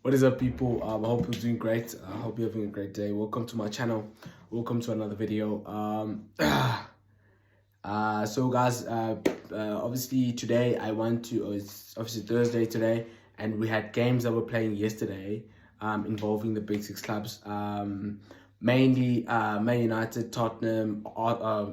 What is up, people? I hope you're doing great. I hope you're having a great day. Welcome to my channel. Welcome to another video. So guys, obviously today it's obviously Thursday today, and we had games that were playing yesterday, involving the big six clubs. Mainly Man United, Tottenham,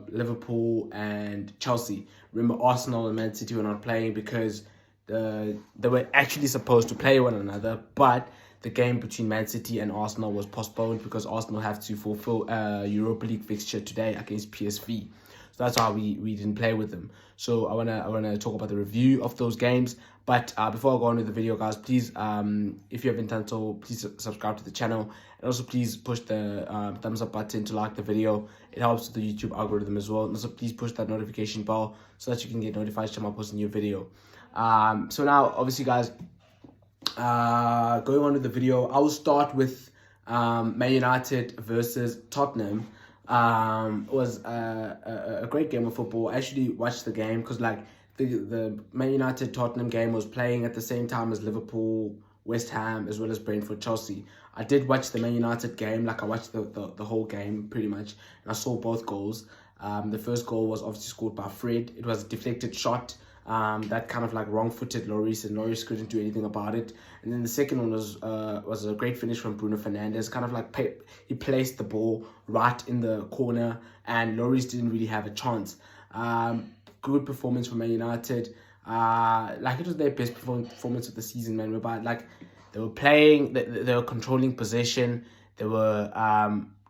Liverpool, and Chelsea. Remember, Arsenal and Man City were not playing because they were actually supposed to play one another, but the game between Man City and Arsenal was postponed because Arsenal have to fulfill a Europa League fixture today against PSV. So that's why we didn't play with them. So I wanna talk about the review of those games. But before I go on with the video, guys, please, if you haven't done so, please subscribe to the channel, and also please push the thumbs up button to like the video. It helps with the YouTube algorithm as well. And also please push that notification bell so that you can get notified when I post a new video. So now, obviously, guys, going on with the video, I will start with Man United versus Tottenham. It was a great game of football. I actually watched the game because the Man United Tottenham game was playing at the same time as Liverpool, West Ham, as well as Brentford, Chelsea. I did watch the Man United game. I watched the whole game pretty much, and I saw both goals. The first goal was obviously scored by Fred. It was a deflected shot that kind of wrong-footed Lloris, and Lloris couldn't do anything about it. And then the second one was a great finish from Bruno Fernandes. He placed the ball right in the corner, and Lloris didn't really have a chance. Good performance from Man United. It was their best performance of the season, man. Whereby they were playing, they were controlling possession, they were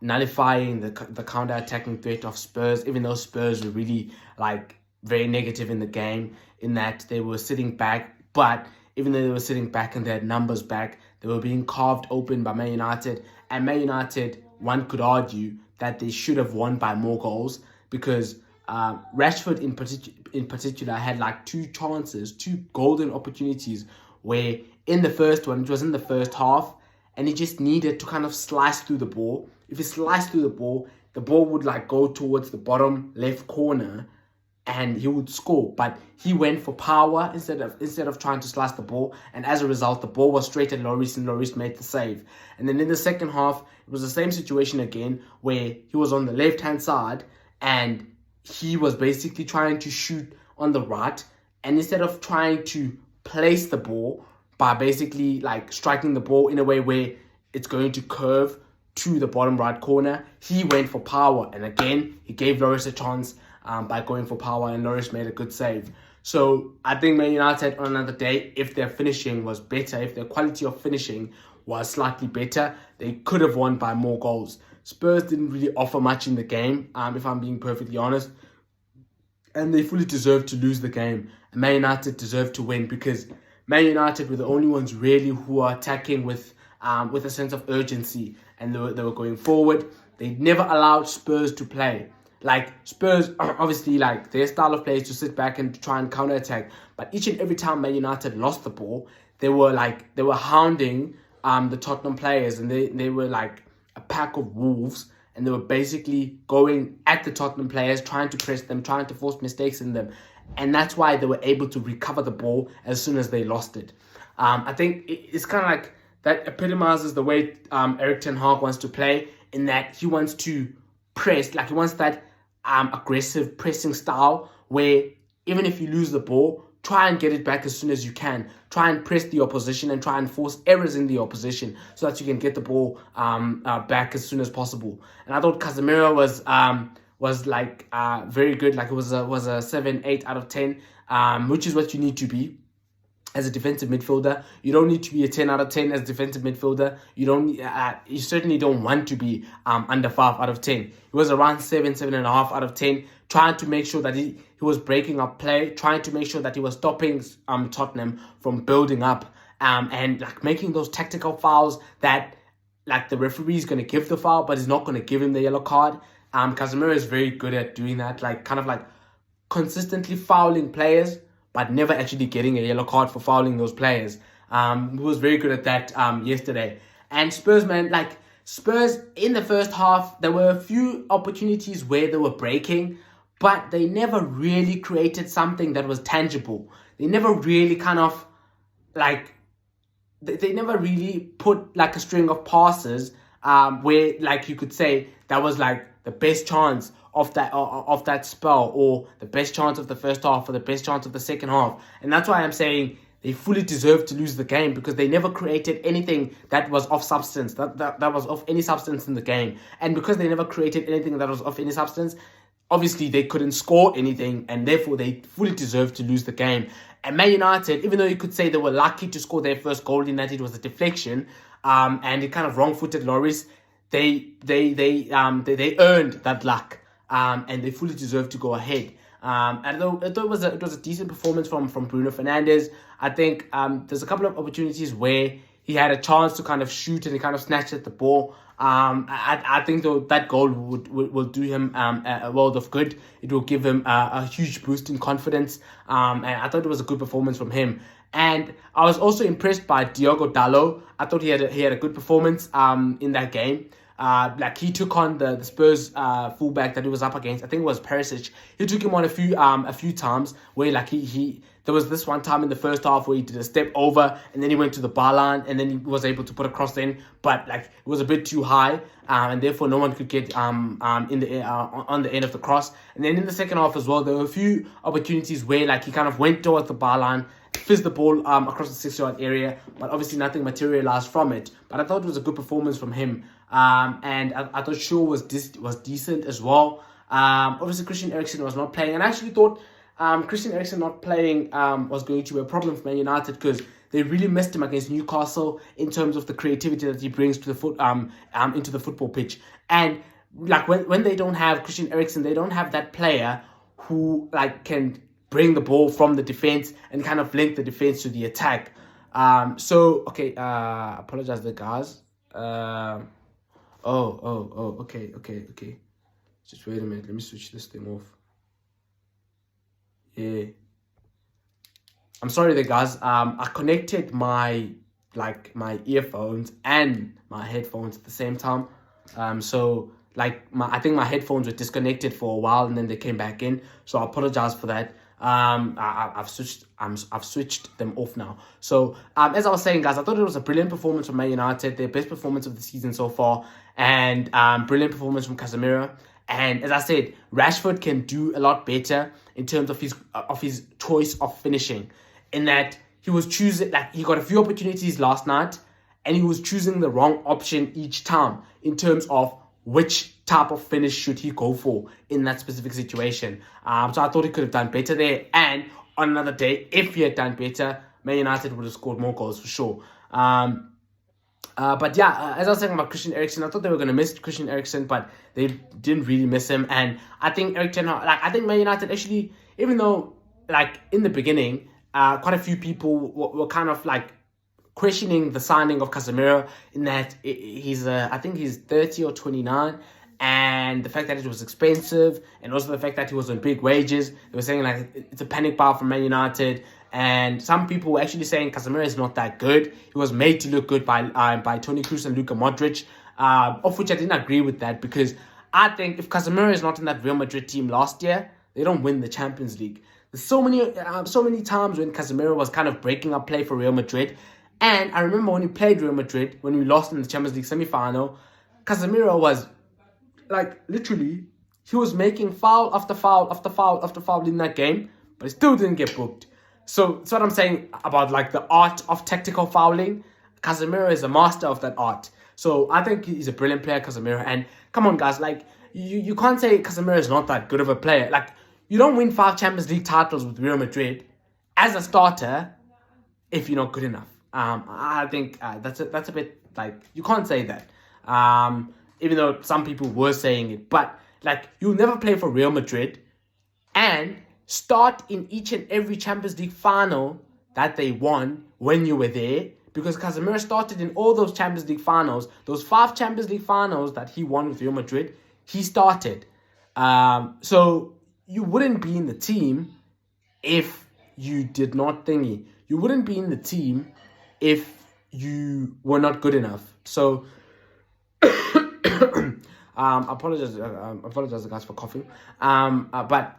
nullifying the counter-attacking threat of Spurs, even though Spurs were really very negative in the game, in that they were sitting back. But even though they were sitting back and they had numbers back, they were being carved open by Man United. And Man United, one could argue that they should have won by more goals, because Rashford in particular had two golden opportunities, where in the first one, it was in the first half, and he just needed to kind of slice through the ball. If he sliced through the ball would go towards the bottom left corner, and he would score. But he went for power instead of trying to slice the ball, and as a result, the ball was straight at Lloris, and Lloris made the save. And then in the second half, it was the same situation again, where he was on the left-hand side, and he was basically trying to shoot on the right, and instead of trying to place the ball by basically striking the ball in a way where it's going to curve to the bottom right corner, he went for power, and again he gave Lloris a chance by going for power, and Lloris made a good save. So I think Man United on another day, if their finishing was better, if their quality of finishing was slightly better, they could have won by more goals. Spurs didn't really offer much in the game, if I'm being perfectly honest, and they fully deserved to lose the game. And Man United deserved to win, because Man United were the only ones really who are attacking with a sense of urgency, and they were going forward. They never allowed Spurs to play. Spurs, obviously, their style of play is to sit back and try and counter-attack. But each and every time Man United lost the ball, they were hounding the Tottenham players, and they were a pack of wolves, and they were basically going at the Tottenham players, trying to press them, trying to force mistakes in them. And that's why they were able to recover the ball as soon as they lost it. I think it's kind of that epitomizes the way Erik ten Hag wants to play, in that he wants to press, he wants that aggressive pressing style, where even if you lose the ball, try and get it back as soon as you can. Try and press the opposition and try and force errors in the opposition so that you can get the ball back as soon as possible. And I thought Casemiro was very good. It was a 7-8 out of 10, which is what you need to be as a defensive midfielder. You don't need to be a 10 out of 10 as a defensive midfielder. You certainly don't want to be under 5 out of 10. He was around 7.5 out of 10, trying to make sure that he was breaking up play, trying to make sure that he was stopping Tottenham from building up, and making those tactical fouls that the referee is going to give the foul, but he's not going to give him the yellow card. Casemiro is very good at doing that, consistently fouling players, but never actually getting a yellow card for fouling those players. He was very good at that yesterday. And Spurs, man, Spurs in the first half, there were a few opportunities where they were breaking, but they never really created something that was tangible. They never really they never really put like a string of passes where like you could say that was like the best chance of that spell, or the best chance of the first half, or the best chance of the second half. And that's why I'm saying they fully deserve to lose the game, because they never created anything that was of substance, that was of any substance in the game. And because they never created anything that was of any substance, obviously they couldn't score anything, and therefore they fully deserved to lose the game. And Man United, even though you could say they were lucky to score their first goal in that it was a deflection, and it kind of wrong-footed Lloris, they earned that luck, and they fully deserved to go ahead. And though it was a decent performance from Bruno Fernandes. I think there's a couple of opportunities where he had a chance to kind of shoot and he kind of snatched at the ball. I think though that goal will do him a world of good. It will give him a huge boost in confidence. And I thought it was a good performance from him. And I was also impressed by Diogo Dalot. I thought he had a good performance in that game. Like he took on the Spurs fullback that he was up against. I think it was Perisic. He took him on a few times where like there was this one time in the first half where he did a step over and then he went to the bar line and then he was able to put a cross in, but like it was a bit too high, and therefore no one could get in the on the end of the cross. And then in the second half as well, there were a few opportunities where like he kind of went towards the bar line, fizzed the ball across the 6-yard area, but obviously nothing materialized from it. But I thought it was a good performance from him, and I thought Shaw was decent as well. Obviously Christian Eriksen was not playing, and I actually thought Christian Eriksen not playing was going to be a problem for Man United, because they really missed him against Newcastle in terms of the creativity that he brings to the into the football pitch. And like when they don't have Christian Eriksen, they don't have that player who like can bring the ball from the defense and kind of link the defense to the attack. Apologize the guys. Okay. Just wait a minute. Let me switch this thing off. Yeah. I'm sorry there, guys. I connected my earphones and my headphones at the same time. I think my headphones were disconnected for a while and then they came back in. So I apologize for that. I've switched them off now. So as I was saying, guys, I thought it was a brilliant performance from Man United, their best performance of the season so far, and brilliant performance from Casemiro. And as I said, Rashford can do a lot better in terms of his choice of finishing, in that he was choosing, like he got a few opportunities last night and he was choosing the wrong option each time in terms of which type of finish should he go for in that specific situation. So I thought he could have done better there. And on another day, if he had done better, Man United would have scored more goals for sure. But yeah, as I was saying about Christian Eriksen, I thought they were going to miss Christian Eriksen, but they didn't really miss him. And I think I think Man United actually, even though like in the beginning, quite a few people were kind of like questioning the signing of Casemiro, in that I think he's 30 or 29, and the fact that it was expensive, and also the fact that he was on big wages. They were saying like it's a panic buy from Man United, and some people were actually saying Casemiro is not that good. He was made to look good by Toni Kroos and Luka Modric, of which I didn't agree with that, because I think if Casemiro is not in that Real Madrid team last year, they don't win the Champions League. There's so many times when Casemiro was kind of breaking up play for Real Madrid. And I remember when we played Real Madrid, when we lost in the Champions League semi-final, Casemiro was, like, literally, he was making foul after foul after foul after foul in that game, but he still didn't get booked. So that's what I'm saying about, like, the art of tactical fouling. Casemiro is a master of that art. So I think he's a brilliant player, Casemiro. And come on, guys, like, you can't say Casemiro is not that good of a player. Like, you don't win 5 Champions League titles with Real Madrid as a starter if you're not good enough. I think that's a bit like, you can't say that. Even though some people were saying it, but like, you'll never play for Real Madrid and start in each and every Champions League final that they won when you were there, because Casemiro started in all those Champions League finals, those 5 Champions League finals that he won with Real Madrid. He started. So you wouldn't be in the team if you did not thingy. You wouldn't be in the team if you were not good enough. So, apologize guys for coughing. But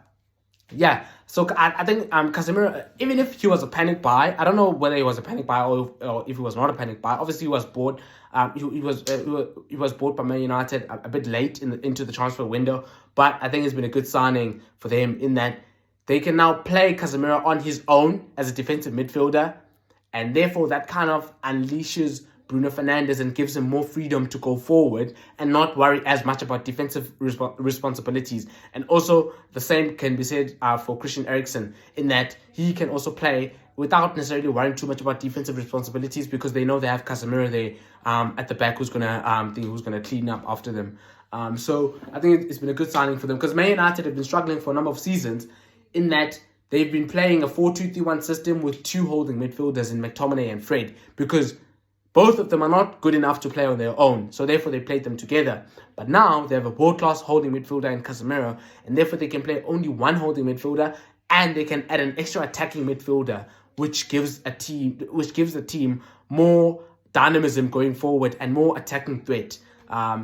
Yeah, so I think Casemiro, even if he was a panic buy, I don't know whether he was a panic buy or if he was not a panic buy. Obviously, he was bought. He was bought by Man United a bit late into the transfer window, but I think it's been a good signing for them in that they can now play Casemiro on his own as a defensive midfielder, and therefore that kind of unleashes Bruno Fernandes and gives him more freedom to go forward and not worry as much about defensive responsibilities. And also the same can be said for Christian Eriksen in that he can also play without necessarily worrying too much about defensive responsibilities because they know they have Casemiro there at the back who's gonna clean up after them. So I think it's been a good signing for them because Man United have been struggling for a number of seasons in that they've been playing a 4-2-3-1 system with two holding midfielders in McTominay and Fred because both of them are not good enough to play on their own, so therefore they played them together. But now they have a world-class holding midfielder in Casemiro, and therefore they can play only one holding midfielder, and they can add an extra attacking midfielder, which gives the team more dynamism going forward and more attacking threat.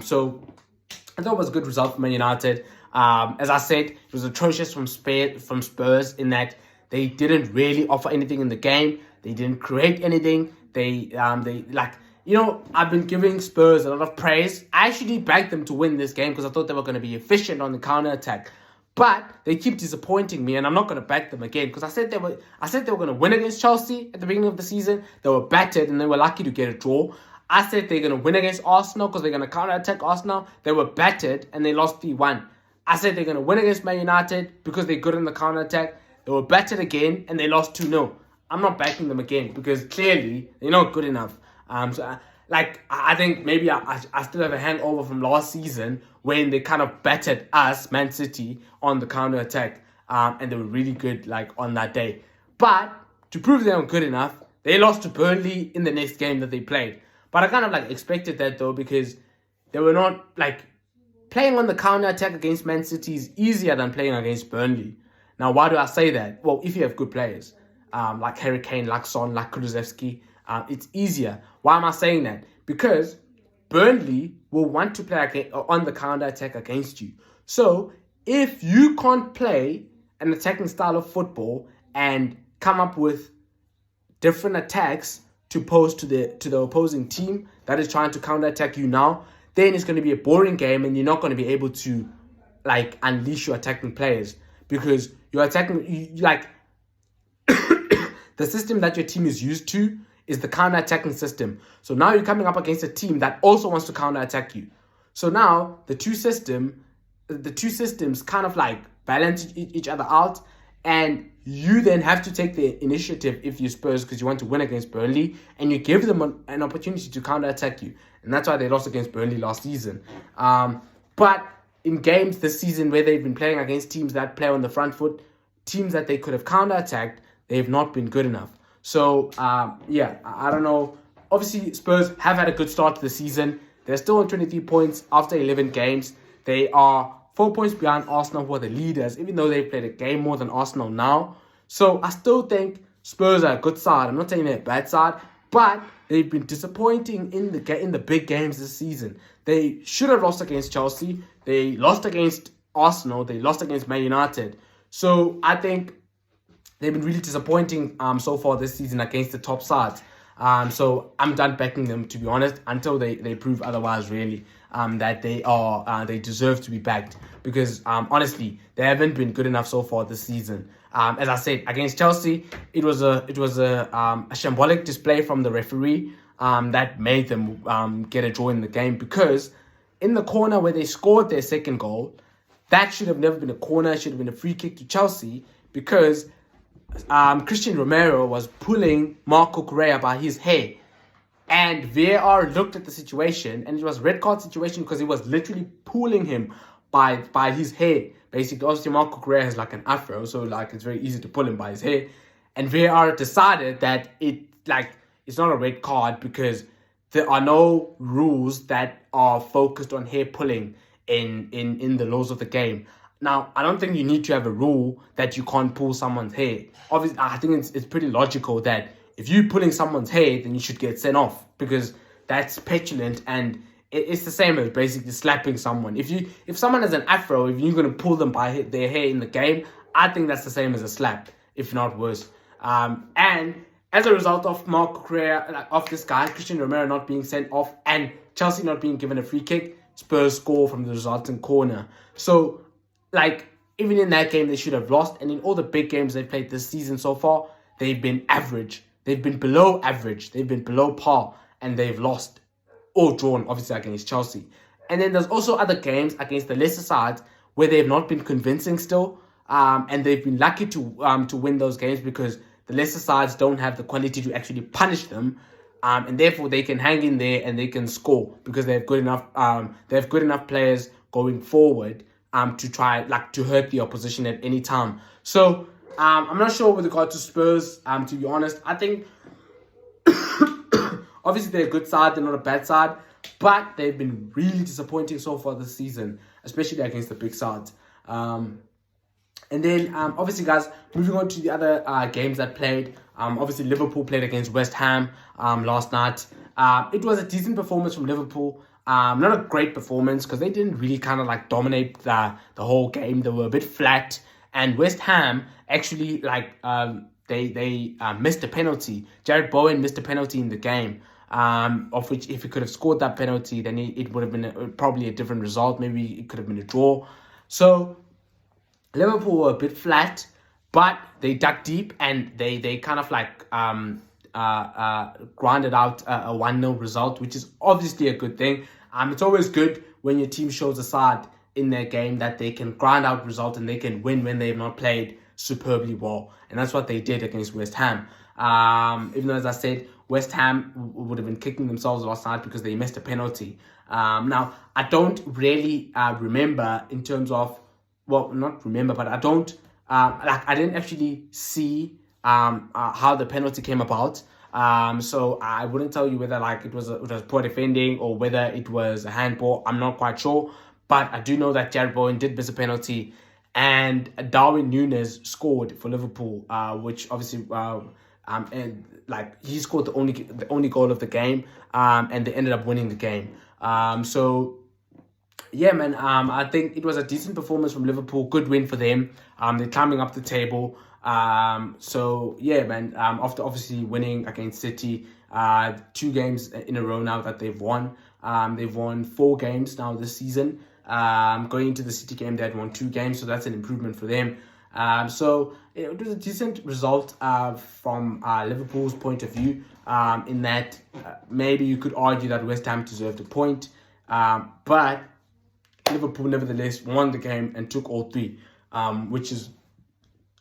So I thought it was a good result for Man United. As I said, it was atrocious from Spurs in that they didn't really offer anything in the game. They didn't create anything. I've been giving Spurs a lot of praise. I actually backed them to win this game because I thought they were going to be efficient on the counter attack. But they keep disappointing me, and I'm not going to back them again because I said they were going to win against Chelsea at the beginning of the season. They were battered and they were lucky to get a draw. I said they're going to win against Arsenal because they're going to counter attack Arsenal. They were battered and they lost 3-1. I said they're going to win against Man United because they're good in the counter attack. They were battered again and they lost 2-0. I'm not backing them again because clearly they're not good enough. I think maybe I still have a hangover from last season when they kind of battered us, Man City, on the counter attack, and they were really good on that day. But to prove they were good enough, they lost to Burnley in the next game that they played. But I kind of expected that though because they were not playing on the counter attack against Man City is easier than playing against Burnley. Now, why do I say that? Well, if you have good players. Like Harry Kane, like Son, like Kulusevski, it's easier. Why am I saying that? Because Burnley will want to play on the counter attack against you. So if you can't play an attacking style of football and come up with different attacks to pose to the opposing team that is trying to counter attack you now, then it's going to be a boring game and you're not going to be able to unleash your attacking players because you're attacking the system that your team is used to is the counter-attacking system. So now you're coming up against a team that also wants to counter-attack you. So now the two systems kind of balance each other out, and you then have to take the initiative if you're Spurs because you want to win against Burnley, and you give them an opportunity to counter-attack you. And that's why they lost against Burnley last season. But in games this season where they've been playing against teams that play on the front foot, teams that they could have counter-attacked, they've not been good enough. So, I don't know. Obviously, Spurs have had a good start to the season. They're still on 23 points after 11 games. They are 4 points behind Arsenal, who are the leaders, even though they've played a game more than Arsenal now. So, I still think Spurs are a good side. I'm not saying they're a bad side, but they've been disappointing in the big games this season. They should have lost against Chelsea. They lost against Arsenal. They lost against Man United. So, I think they've been really disappointing so far this season against the top sides. So I'm done backing them, to be honest, until they prove otherwise, really, that they deserve to be backed. Because honestly, they haven't been good enough so far this season. As I said, against Chelsea, it was a shambolic display from the referee that made them get a draw in the game. Because in the corner where they scored their second goal, that should have never been a corner. It should have been a free kick to Chelsea because Christian Romero was pulling Marco Correa by his hair, and VAR looked at the situation, and it was a red card situation because he was literally pulling him by his hair. Basically, obviously Marco Correa has an afro, so it's very easy to pull him by his hair, and VAR decided that it's not a red card because there are no rules that are focused on hair pulling in the laws of the game. Now, I don't think you need to have a rule that you can't pull someone's hair. Obviously, I think it's pretty logical that if you're pulling someone's hair, then you should get sent off because that's petulant and it's the same as basically slapping someone. If someone has an afro, if you're going to pull them by their hair in the game, I think that's the same as a slap, if not worse. And as a result of Marco Correa, of this guy, Christian Romero not being sent off and Chelsea not being given a free kick, Spurs score from the resulting corner. So, like, even in that game, they should have lost. And in all the big games they've played this season so far, they've been average. They've been below average. They've been below par. And they've lost or drawn, obviously, against Chelsea. And then there's also other games against the lesser sides where they've not been convincing still. And they've been lucky to win those games because the lesser sides don't have the quality to actually punish them. And therefore, they can hang in there and they can score because they have good enough players going forward to try to hurt the opposition at any time. So I'm not sure with regard to Spurs. To be honest, I think obviously they're a good side, they're not a bad side, but they've been really disappointing so far this season, especially against the big sides. And then, obviously, guys, moving on to the other games that played. Obviously, Liverpool played against West Ham last night. It was a decent performance from Liverpool. Not a great performance because they didn't really kind of dominate the whole game. They were a bit flat. And West Ham actually, they missed a penalty. Jared Bowen missed a penalty in the game. Of which, if he could have scored that penalty, then it would have been probably a different result. Maybe it could have been a draw. So Liverpool were a bit flat, but they dug deep and they kind of grinded out a 1-0 result, which is obviously a good thing. It's always good when your team shows a side in their game that they can grind out results and they can win when they've not played superbly well. And that's what they did against West Ham. Even though, as I said, West Ham would have been kicking themselves last night because they missed a penalty. Now, I don't really remember in terms of, well, not remember, but I don't, I didn't actually see how the penalty came about. So I wouldn't tell you whether it was poor defending or whether it was a handball. I'm not quite sure. But I do know that Jared Bowen did miss a penalty and Darwin Núñez scored for Liverpool, which obviously he scored the only goal of the game, and they ended up winning the game. So yeah, man, I think it was a decent performance from Liverpool. Good win for them. They're climbing up the table. So yeah, man, after obviously winning against City, 2 games in a row now that they've won. They've won 4 games now this season. Going into the City game, they had won 2 games, so that's an improvement for them. So it was a decent result from Liverpool's point of view, in that maybe you could argue that West Ham deserved a point, but Liverpool nevertheless won the game and took all 3, which is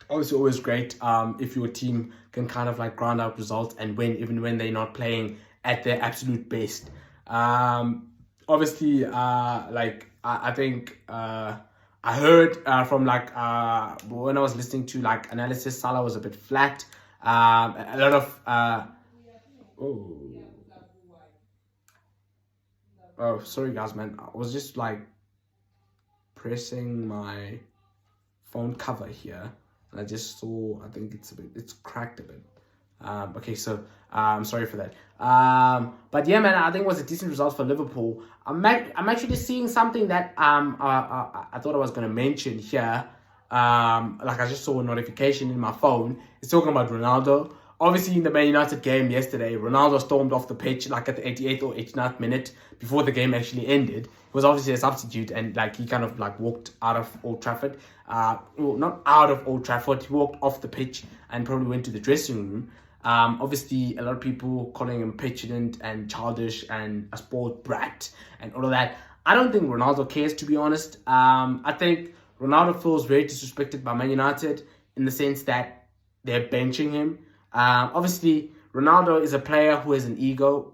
obviously always great if your team can kind of grind out results and win even when they're not playing at their absolute best. Obviously, I think I heard from when I was listening to analysis, Salah was a bit flat. A lot of oh, sorry guys, man. I was just pressing my phone cover here, and I just saw, I think it's cracked a bit. Okay, so I'm sorry for that. But yeah, man, I think it was a decent result for Liverpool. I'm actually seeing something that I thought I was gonna mention here. I just saw a notification in my phone. It's talking about Ronaldo. Obviously, in the Man United game yesterday, Ronaldo stormed off the pitch at the 88th or 89th minute before the game actually ended. He was obviously a substitute, and he kind of walked out of Old Trafford. Well, not out of Old Trafford. He walked off the pitch and probably went to the dressing room. Obviously, a lot of people calling him petulant and childish and a sport brat and all of that. I don't think Ronaldo cares, to be honest. I think Ronaldo feels very disrespected by Man United in the sense that they're benching him. Obviously, Ronaldo is a player who has an ego,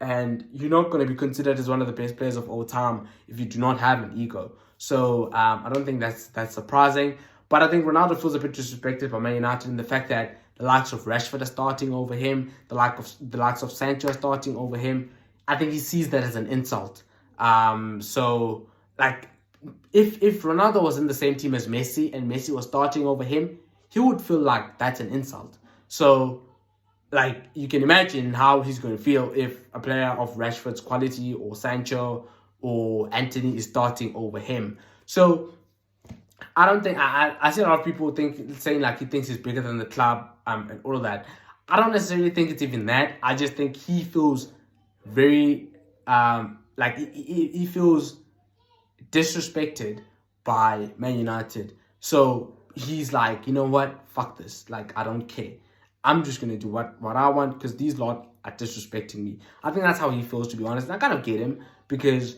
and you're not going to be considered as one of the best players of all time if you do not have an ego. So I don't think that's surprising. But I think Ronaldo feels a bit disrespected by Man United in the fact that the likes of Rashford are starting over him, the likes of Sancho are starting over him. I think he sees that as an insult. So if Ronaldo was in the same team as Messi and Messi was starting over him, he would feel like that's an insult. So, you can imagine how he's going to feel if a player of Rashford's quality or Sancho or Anthony is starting over him. So, I don't think I see a lot of people saying like he thinks he's bigger than the club and all of that. I don't necessarily think it's even that. I just think he feels very like he feels disrespected by Man United. So he's like, you know what? Fuck this. Like, I don't care. I'm just gonna do what I want because these lot are disrespecting me. I think that's how he feels, to be honest. And I kind of get him because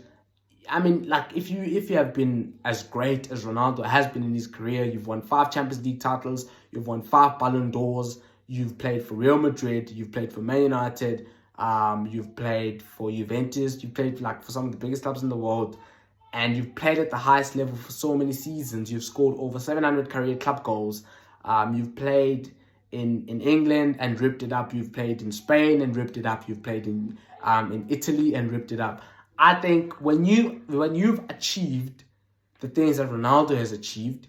I mean, like if you have been as great as Ronaldo has been in his career, you've won 5 Champions League titles, you've won 5 Ballon d'Ors, you've played for Real Madrid, you've played for Man United, you've played for Juventus, you've played like for some of the biggest clubs in the world, and you've played at the highest level for so many seasons. You've scored over 700 career club goals. You've played in England and ripped it up. You've played in Spain and ripped it up. You've played in Italy and ripped it up. I think when you've achieved the things that Ronaldo has achieved,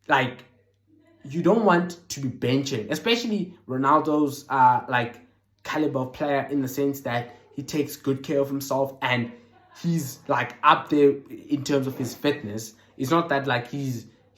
like you don't want to be benching, especially Ronaldo's like caliber of player in the sense that he takes good care of himself and he's like up there in terms of his fitness. It's not that like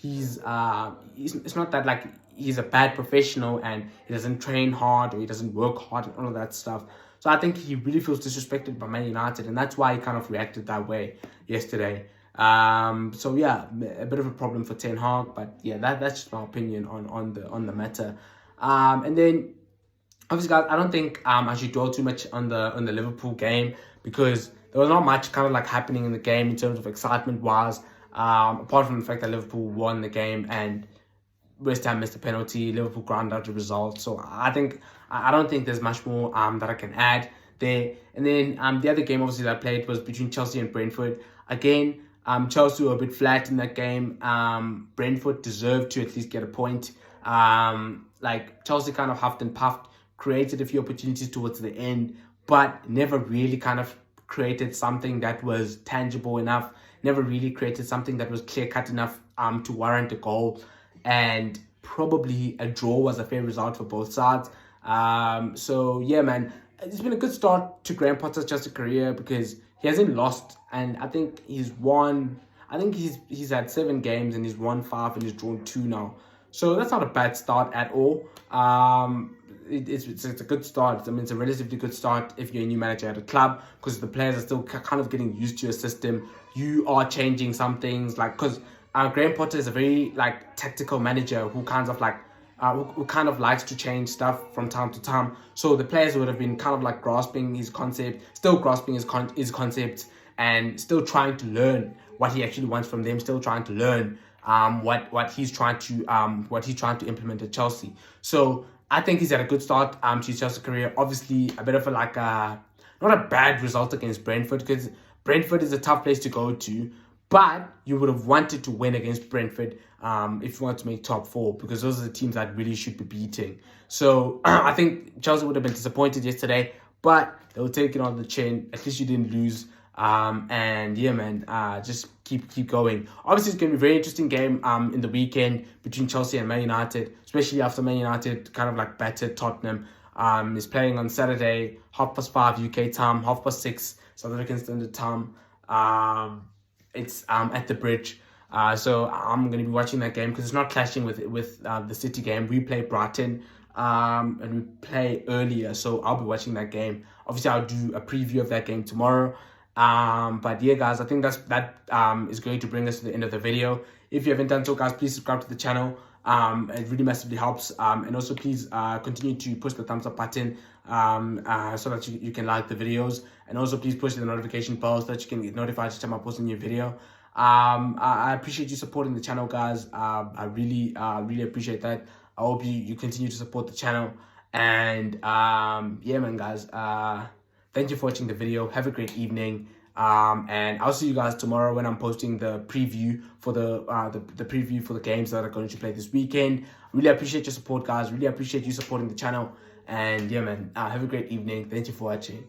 it's not that like he's a bad professional and he doesn't train hard or he doesn't work hard and all of that stuff. So I think he really feels disrespected by Man United, and that's why he kind of reacted that way yesterday. So yeah, a bit of a problem for Ten Hag, but yeah, that's just my opinion on the matter. And then obviously, guys, I don't think I should dwell too much on the Liverpool game because there was not much kind of like happening in the game in terms of excitement wise. Apart from the fact that Liverpool won the game and West Ham missed a penalty, Liverpool ground out the result. So I don't think there's much more that I can add there. And then the other game obviously that I played was between Chelsea and Brentford. Again, Chelsea were a bit flat in that game. Brentford deserved to at least get a point. Like Chelsea kind of huffed and puffed, created a few opportunities towards the end, but never really kind of created something that was tangible enough, never really created something that was clear-cut enough to warrant a goal. And probably a draw was a fair result for both sides. So yeah, man, it's been a good start to Graham Potter's Chelsea career because he hasn't lost, and I think he's won. I think he's had 7 games and he's won 5 and he's drawn 2 now. So that's not a bad start at all. It's a good start. I mean, it's a relatively good start if you're a new manager at a club because the players are still kind of getting used to your system. You are changing some things, like because Graham Potter is a very like tactical manager who kind of like who kind of likes to change stuff from time to time. So the players would have been kind of like grasping his concept, still grasping his concepts, and still trying to learn what he actually wants from them. Still trying to learn what he's trying to implement at Chelsea. So I think he's had a good start to his Chelsea career. Obviously, a bit of a like not a bad result against Brentford because Brentford is a tough place to go to. But you would have wanted to win against Brentford if you want to make top 4 because those are the teams that really should be beating. So I think Chelsea would have been disappointed yesterday, but they'll take it on the chin. At least you didn't lose. And yeah, man, just keep going. Obviously, it's going to be a very interesting game in the weekend between Chelsea and Man United, especially after Man United kind of like battered Tottenham. Is playing on Saturday, 5:30 UK time, 6:30 South African Standard Time. It's at the Bridge. So I'm going to be watching that game because it's not clashing with the City game. We play Brighton and we play earlier. So I'll be watching that game. Obviously, I'll do a preview of that game tomorrow. But yeah, guys, I think that is going to bring us to the end of the video. If you haven't done so, guys, please subscribe to the channel. It really massively helps. And also, please continue to push the thumbs up button so that you can like the videos. And also, please push the notification bell so that you can get notified each time I post a new video. I appreciate you supporting the channel, guys. I really appreciate that. I hope you continue to support the channel. And yeah, man, guys. Thank you for watching the video. Have a great evening. And I'll see you guys tomorrow when I'm posting the preview for the preview for the games that are going to play this weekend. Really appreciate your support, guys. Really appreciate you supporting the channel. And yeah, man, have a great evening. Thank you for watching.